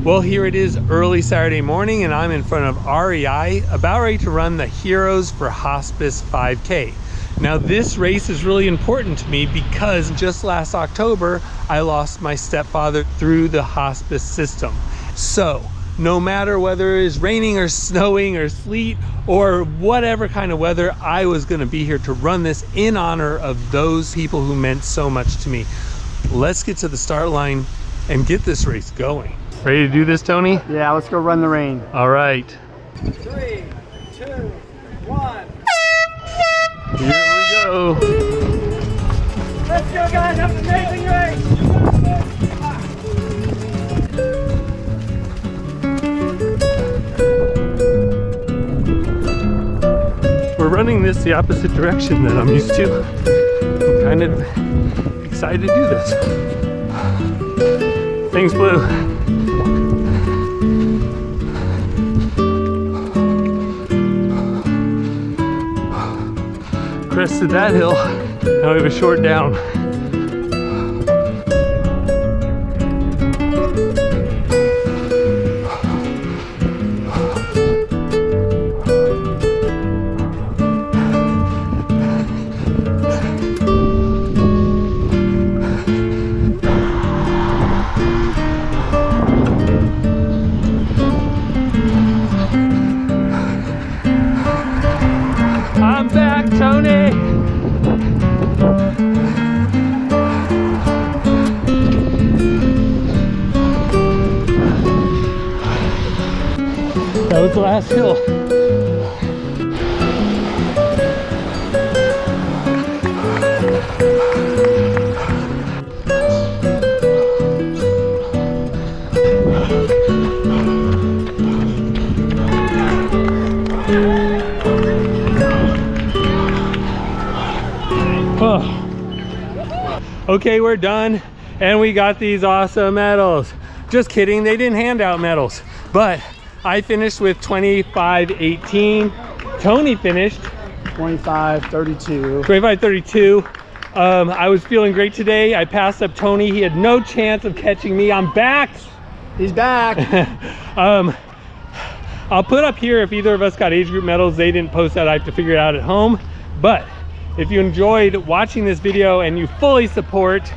Well, here it is early Saturday morning and I'm in front of REI, about ready to run the Heroes for Hospice 5K. Now this race is really important to me because just last October, I lost my stepfather through the hospice system. So no matter whether it is raining or snowing or sleet or whatever kind of weather, I was gonna be here to run this in honor of those people who meant so much to me. Let's get to the start line and get this race going. Ready to do this, Tony? Yeah, let's go run the rain. All right. 3, 2, 1. Here we go. Let's go, guys. Have an amazing race. We're running this the opposite direction that I'm used to. I'm kind of excited to do this. Thanks, Blue. Crested that hill. Now we have a short down. I'm back, Tony! That was the last hill. Oh. Okay, we're done and we got these awesome medals. Just kidding, they didn't hand out medals, but I finished with 25:18. Tony finished 25:32. 25:32. I was feeling great today. I passed up Tony. He had no chance of catching me. I'm back. He's back. I'll put up here if either of us got age group medals. They didn't post that. I have to figure it out at home. But if you enjoyed watching this video and you fully support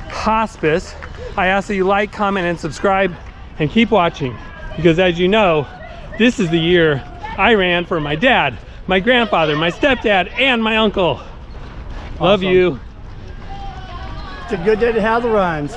hospice, I ask that you like, comment, and subscribe and keep watching. Because as you know, this is the year I ran for my dad, my grandfather, my stepdad, and my uncle. Love you. It's a good day to have the runs.